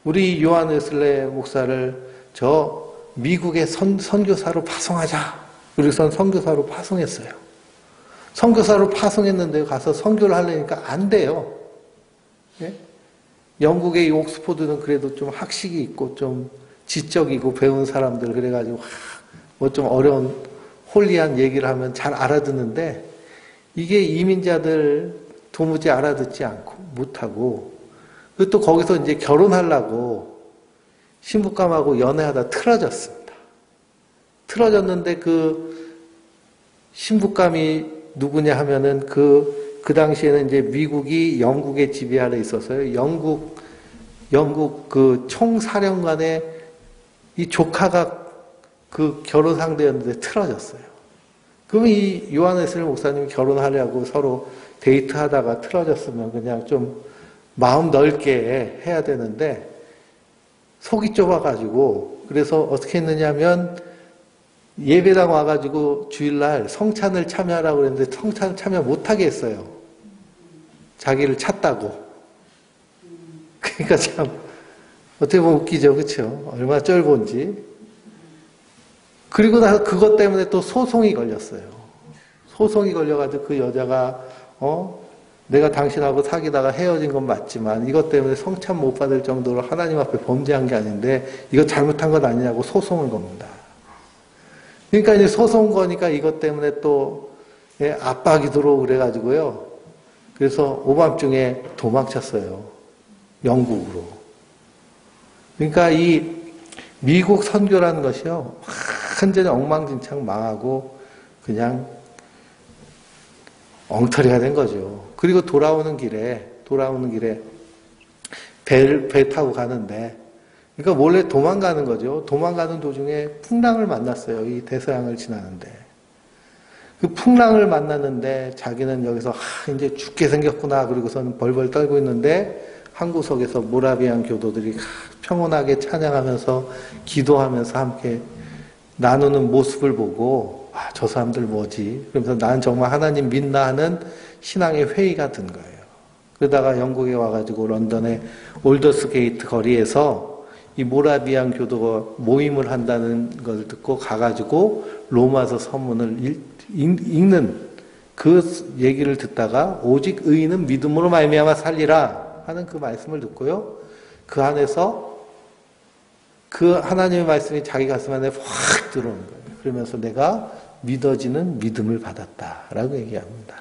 우리 요한웨슬리 목사를 저 미국의 선교사로 파송하자. 그래서 선교사로 파송했어요. 선교사로 파송했는데 가서 선교를 하려니까 안 돼요. 영국의 옥스포드는 그래도 좀 학식이 있고 좀 지적이고 배운 사람들 그래가지고 뭐 좀 어려운 홀리한 얘기를 하면 잘 알아듣는데 이게 이민자들 도무지 알아듣지 않고 못하고 또 거기서 이제 결혼하려고 신부감하고 연애하다 틀어졌습니다. 틀어졌는데 그 신부감이 누구냐 하면은 그 당시에는 이제 미국이 영국의 지배 아래 있어서요. 영국 그 총사령관의 이 조카가 그 결혼 상대였는데 틀어졌어요. 그러면 이 요한웨슬리 목사님이 결혼하려고 서로 데이트하다가 틀어졌으면 그냥 좀 마음 넓게 해야 되는데 속이 좁아가지고 그래서 어떻게 했느냐면 예배당 와가지고 주일날 성찬을 참여하라고 그랬는데 성찬 참여 못하게 했어요. 자기를 찾다고. 그러니까 참 어떻게 보면 웃기죠, 그렇죠? 얼마나 쩔본지. 그리고 나서 그것 때문에 또 소송이 걸렸어요. 소송이 걸려가지고 그 여자가 내가 당신하고 사귀다가 헤어진 건 맞지만 이것 때문에 성찬 못 받을 정도로 하나님 앞에 범죄한 게 아닌데 이거 잘못한 건 아니냐고 소송을 겁니다. 그러니까 이제 소송 거니까 이것 때문에 또 압박이 들어오고 그래가지고요. 그래서 오밤중에 도망쳤어요. 영국으로. 그러니까 이 미국 선교라는 것이요. 완전히 엉망진창 망하고 그냥 엉터리가 된 거죠. 그리고 돌아오는 길에 배 타고 가는데, 그러니까 몰래 도망가는 거죠. 도망가는 도중에 풍랑을 만났어요. 이 대서양을 지나는데. 그 풍랑을 만났는데 자기는 여기서 이제 죽게 생겼구나. 그리고서는 벌벌 떨고 있는데 한 구석에서 모라비안 교도들이 평온하게 찬양하면서 기도하면서 함께 나누는 모습을 보고 저 사람들 뭐지? 그러면서 난 정말 하나님 믿나 하는 신앙의 회의가 든 거예요. 그러다가 영국에 와가지고 런던의 올더스 게이트 거리에서 이 모라비안 교도가 모임을 한다는 걸 듣고 가가지고 로마서 서문을 읽는 그 얘기를 듣다가 오직 의인은 믿음으로 말미암아 살리라 하는 그 말씀을 듣고요. 그 안에서 그 하나님의 말씀이 자기 가슴 안에 확 들어오는 거예요. 그러면서 내가 믿어지는 믿음을 받았다라고 얘기합니다.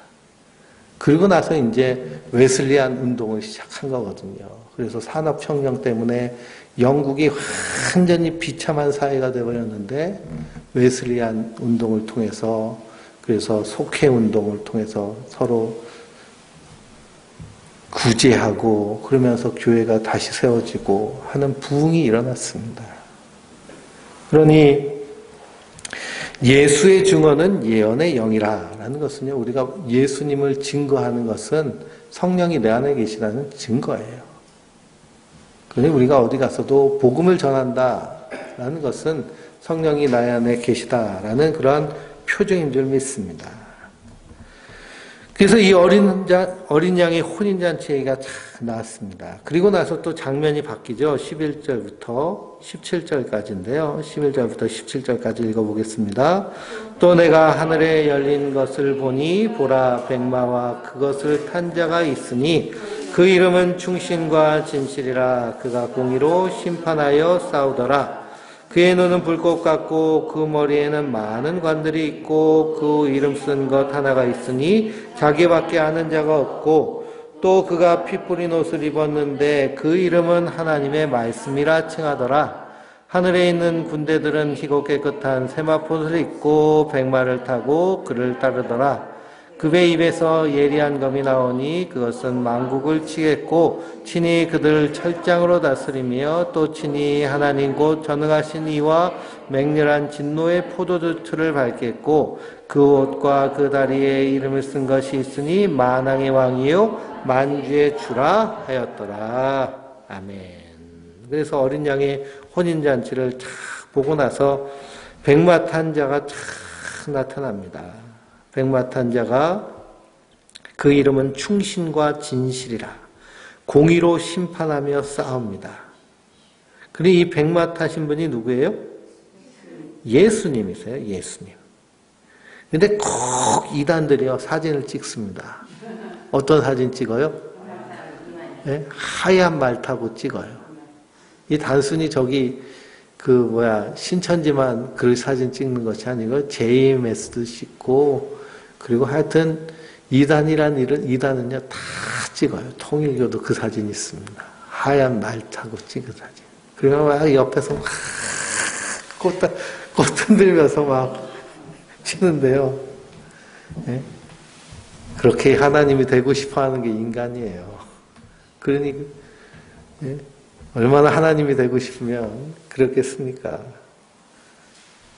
그리고 나서 이제 웨슬리안 운동을 시작한 거거든요. 그래서 산업혁명 때문에 영국이 완전히 비참한 사회가 되어버렸는데 웨슬리안 운동을 통해서 그래서 속회 운동을 통해서 서로 구제하고 그러면서 교회가 다시 세워지고 하는 부흥이 일어났습니다. 그러니 예수의 증언은 예언의 영이라는 것은요, 우리가 예수님을 증거하는 것은 성령이 내 안에 계시다는 증거예요. 그러니 우리가 어디 가서도 복음을 전한다라는 것은 성령이 나 안에 계시다라는 그런 표정인 줄 믿습니다. 그래서 이 어린 양의 혼인잔치 얘기가 참 나왔습니다. 그리고 나서 또 장면이 바뀌죠. 11절부터 17절까지인데요. 11절부터 17절까지 읽어보겠습니다. 또 내가 하늘에 열린 것을 보니 보라 백마와 그것을 탄 자가 있으니 그 이름은 충신과 진실이라. 그가 공의로 심판하여 싸우더라. 그의 눈은 불꽃 같고 그 머리에는 많은 관들이 있고 그 이름 쓴 것 하나가 있으니 자기밖에 아는 자가 없고 또 그가 피 뿌린 옷을 입었는데 그 이름은 하나님의 말씀이라 칭하더라. 하늘에 있는 군대들은 희고 깨끗한 세마포를 입고 백마를 타고 그를 따르더라. 그의 입에서 예리한 검이 나오니 그것은 만국을 치겠고 친히 그들 철장으로 다스리며 또 친히 하나님 곧 전능하신 이와 맹렬한 진노의 포도주틀을 밟겠고 그 옷과 그 다리에 이름을 쓴 것이 있으니 만왕의 왕이요 만주의 주라 하였더라. 아멘. 그래서 어린 양의 혼인잔치를 탁 보고 나서 백마 탄 자가 탁 나타납니다. 백마 탄 자가 그 이름은 충신과 진실이라. 공의로 심판하며 싸웁니다. 그리고 이 백마 타신 분이 누구예요? 예수님이세요. 예수님. 근데 꼭 이단들이요 사진을 찍습니다. 어떤 사진 찍어요? 네? 하얀 말 타고 찍어요. 이 단순히 저기 신천지만 그 사진 찍는 것이 아니고 JMS도 찍고 그리고 하여튼 이단은요 다 찍어요. 통일교도 그 사진이 있습니다. 하얀 말 타고 찍은 사진. 그리고 막 옆에서 막 꽃 흔들면서 막 치는데요. 네? 그렇게 하나님이 되고 싶어하는 게 인간이에요. 그러니 네? 얼마나 하나님이 되고 싶으면 그렇겠습니까?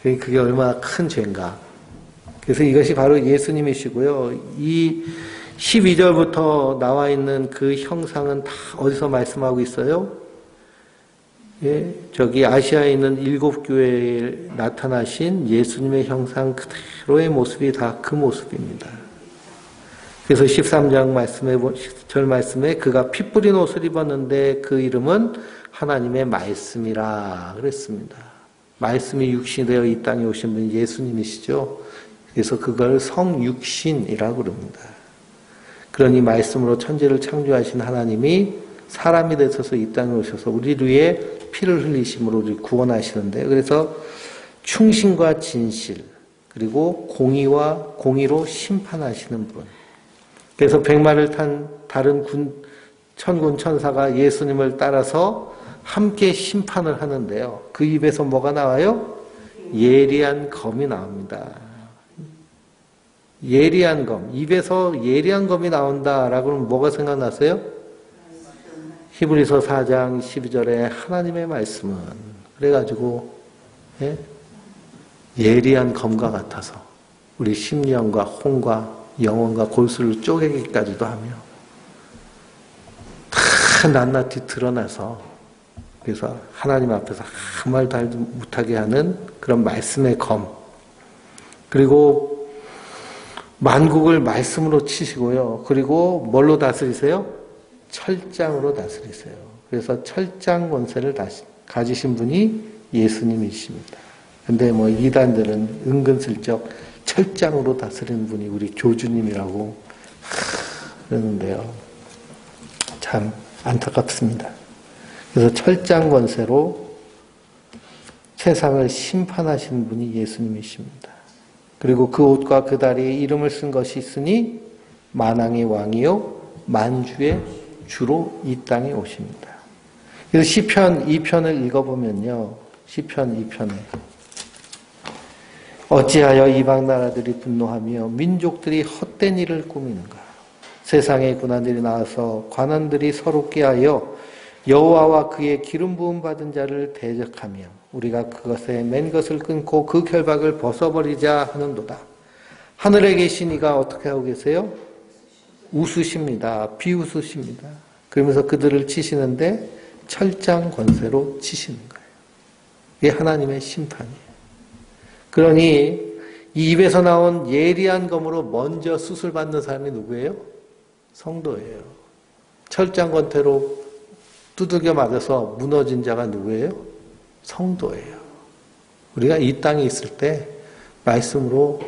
그게 얼마나 큰 죄인가. 그래서 이것이 바로 예수님이시고요. 이 12절부터 나와 있는 그 형상은 다 어디서 말씀하고 있어요? 예, 저기 아시아에 있는 7교회에 나타나신 예수님의 형상 그대로의 모습이 다 그 모습입니다. 그래서 13장 말씀에, 절 말씀에 그가 피 뿌린 옷을 입었는데 그 이름은 하나님의 말씀이라 그랬습니다. 말씀이 육신되어 이 땅에 오신 분이 예수님이시죠. 그래서 그걸 성육신이라고 그럽니다. 그러니 말씀으로 천지를 창조하신 하나님이 사람이 되셔서 이 땅에 오셔서 우리를 위해 피를 흘리심으로 우리를 구원하시는데, 그래서 충신과 진실 그리고 공의로 심판하시는 분. 그래서 백마를 탄 다른 천군 천사가 예수님을 따라서 함께 심판을 하는데요. 그 입에서 뭐가 나와요? 예리한 검이 나옵니다. 예리한 검. 입에서 예리한 검이 나온다라고 하면 뭐가 생각나세요? 히브리서 4장 12절에 하나님의 말씀은 그래가지고 예리한 검과 같아서 우리 심령과 혼과 영혼과 골수를 쪼개기까지도 하며 다 낱낱이 드러나서, 그래서 하나님 앞에서 아무 말도 하지 못하게 하는 그런 말씀의 검. 그리고 만국을 말씀으로 치시고요. 그리고 뭘로 다스리세요? 철장으로 다스리세요. 그래서 철장 권세를 가지신 분이 예수님이십니다. 근데 뭐 이단들은 은근슬쩍 철장으로 다스리는 분이 우리 교주님이라고 그러는데요. 참 안타깝습니다. 그래서 철장 권세로 세상을 심판하시는 분이 예수님이십니다. 그리고 그 옷과 그 다리에 이름을 쓴 것이 있으니 만왕의 왕이요 만주의 주로 이 땅에 오십니다. 그래서 시편 2편을 읽어보면요. 시편 2편에 어찌하여 이방 나라들이 분노하며 민족들이 헛된 일을 꾸미는가. 세상의 군관들이 나와서 관원들이 서럽게 하여 여호와와 그의 기름 부음 받은 자를 대적하며 우리가 그것에 맨 것을 끊고 그 결박을 벗어버리자 하는도다. 하늘에 계신 이가 어떻게 하고 계세요? 웃으십니다. 비웃으십니다. 그러면서 그들을 치시는데 철장 권세로 치시는 거예요. 이게 하나님의 심판이에요. 그러니 이 입에서 나온 예리한 검으로 먼저 수술받는 사람이 누구예요? 성도예요. 철장 권세로 두들겨 맞아서 무너진 자가 누구예요? 성도예요. 우리가 이 땅에 있을 때 말씀으로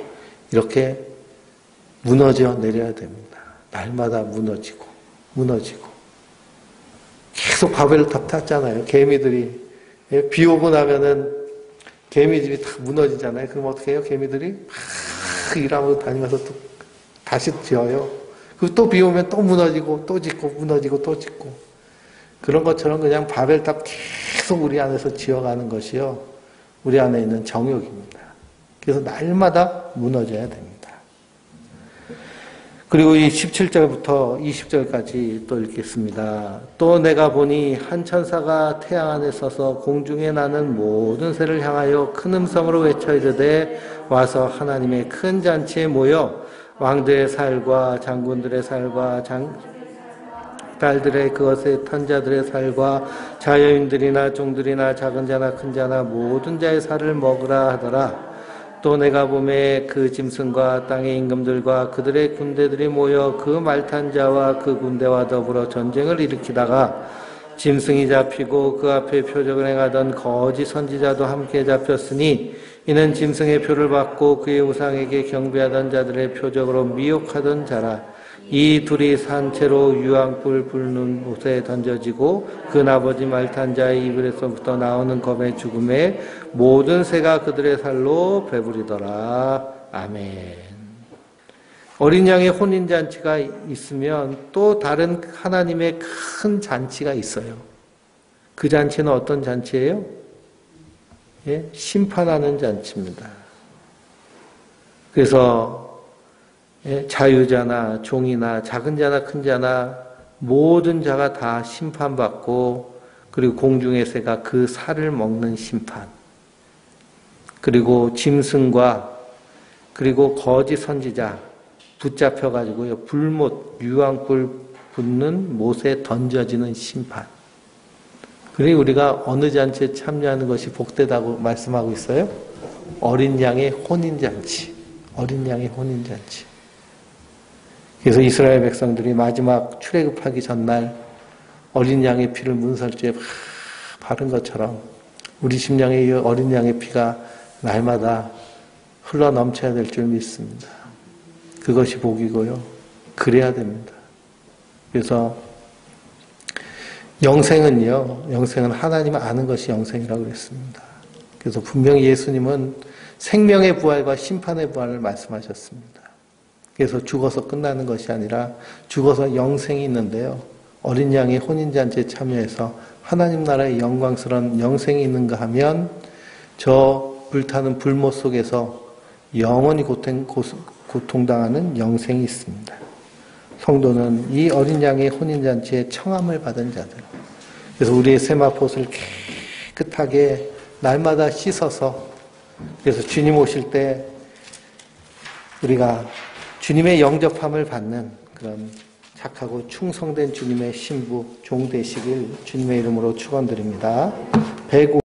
이렇게 무너져 내려야 됩니다. 날마다 무너지고 계속 바벨탑 탔잖아요. 개미들이 비 오고 나면은 개미집이 다 무너지잖아요. 그럼 어떻게 해요? 개미들이 막 일하고 다니면서 또 다시 지어요. 그리고 또 비 오면 또 무너지고 또 짓고 무너지고 또 짓고. 그런 것처럼 그냥 바벨탑 계속 우리 안에서 지어가는 것이요. 우리 안에 있는 정욕입니다. 그래서 날마다 무너져야 됩니다. 그리고 이 17절부터 20절까지 또 읽겠습니다. 또 내가 보니 한 천사가 태양 안에 서서 공중에 나는 모든 새를 향하여 큰 음성으로 외쳐 이르되 와서 하나님의 큰 잔치에 모여 왕들의 살과 장군들의 살과 달들의 그것에 탄 자들의 살과 자여인들이나 종들이나 작은 자나 큰 자나 모든 자의 살을 먹으라 하더라. 또 내가 보매 그 짐승과 땅의 임금들과 그들의 군대들이 모여 그 말탄 자와 그 군대와 더불어 전쟁을 일으키다가 짐승이 잡히고 그 앞에 표적을 행하던 거짓 선지자도 함께 잡혔으니 이는 짐승의 표를 받고 그의 우상에게 경배하던 자들의 표적으로 미혹하던 자라. 이 둘이 산채로 유황불 불는 옷에 던져지고 그 나머지 말탄 자의 이불에서부터 나오는 검의 죽음에 모든 새가 그들의 살로 배부리더라. 아멘. 어린 양의 혼인잔치가 있으면 또 다른 하나님의 큰 잔치가 있어요. 그 잔치는 어떤 잔치예요? 예? 심판하는 잔치입니다. 그래서 자유자나 종이나 작은 자나 큰 자나 모든 자가 다 심판받고, 그리고 공중의 새가 그 살을 먹는 심판, 그리고 짐승과 그리고 거짓 선지자 붙잡혀가지고요, 불못, 유황불 붙는 못에 던져지는 심판. 그리고 우리가 어느 잔치에 참여하는 것이 복되다고 말씀하고 있어요? 어린 양의 혼인잔치. 어린 양의 혼인잔치. 그래서 이스라엘 백성들이 마지막 출애굽하기 전날 어린 양의 피를 문설주에 바른 것처럼 우리 심령에 이 어린 양의 피가 날마다 흘러 넘쳐야 될 줄 믿습니다. 그것이 복이고요. 그래야 됩니다. 그래서 영생은 하나님을 아는 것이 영생이라고 그랬습니다. 그래서 분명히 예수님은 생명의 부활과 심판의 부활을 말씀하셨습니다. 그래서 죽어서 끝나는 것이 아니라 죽어서 영생이 있는데요. 어린 양의 혼인잔치에 참여해서 하나님 나라의 영광스러운 영생이 있는가 하면 저 불타는 불못 속에서 영원히 고통당하는 영생이 있습니다. 성도는 이 어린 양의 혼인잔치에 청함을 받은 자들. 그래서 우리의 세마포를 깨끗하게 날마다 씻어서 그래서 주님 오실 때 우리가 주님의 영접함을 받는 그런 착하고 충성된 주님의 신부, 종 되시길 주님의 이름으로 축원드립니다. 105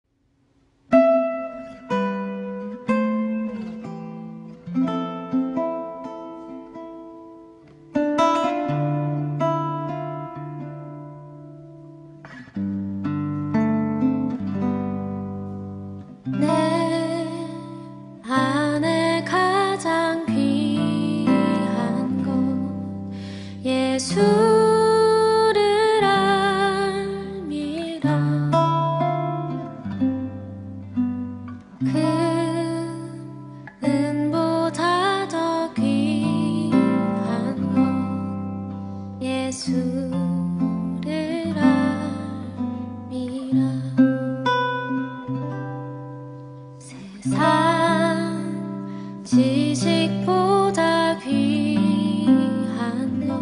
지식보다 귀한 것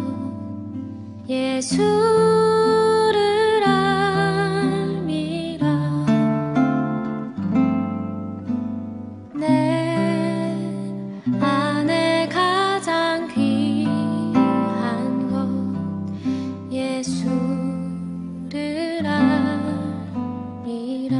예수를 알미라. 내 안에 가장 귀한 것 예수를 알미라.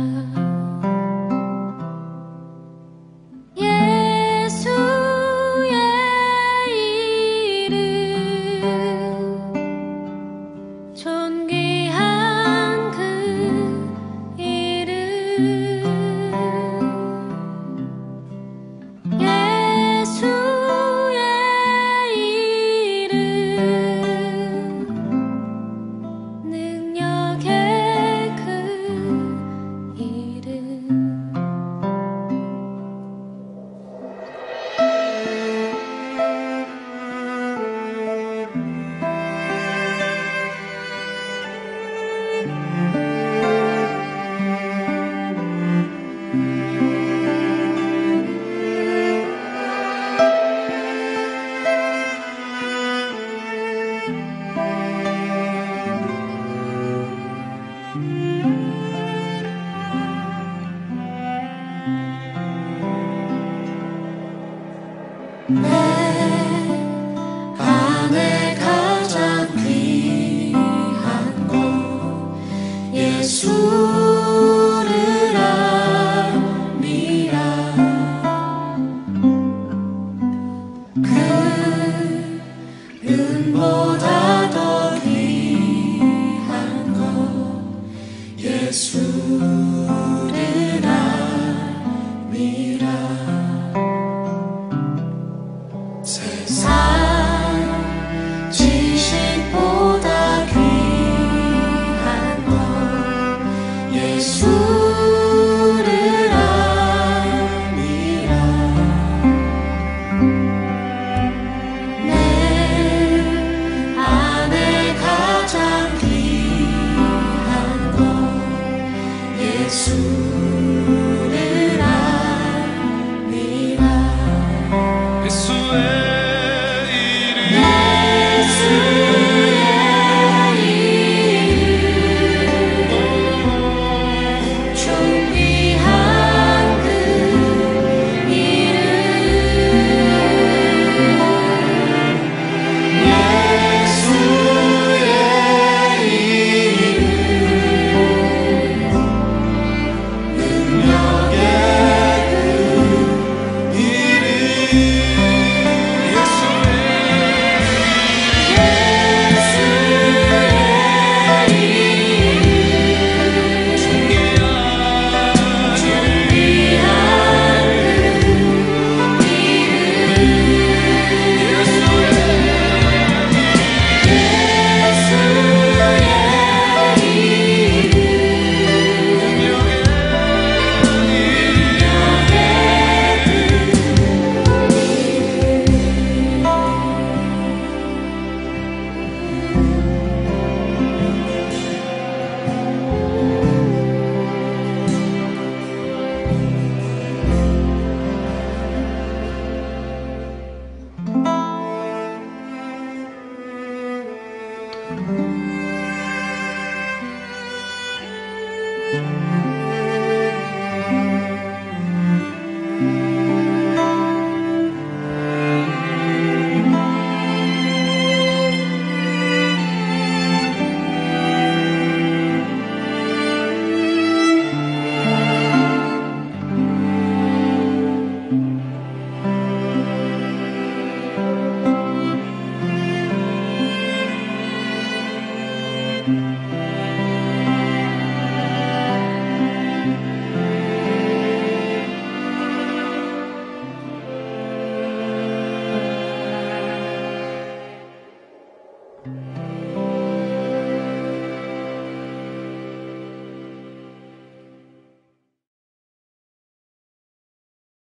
내 안에 가장 귀한 것 예수를 알미라. 그 은보다 더 귀한 것 예수를 알미라.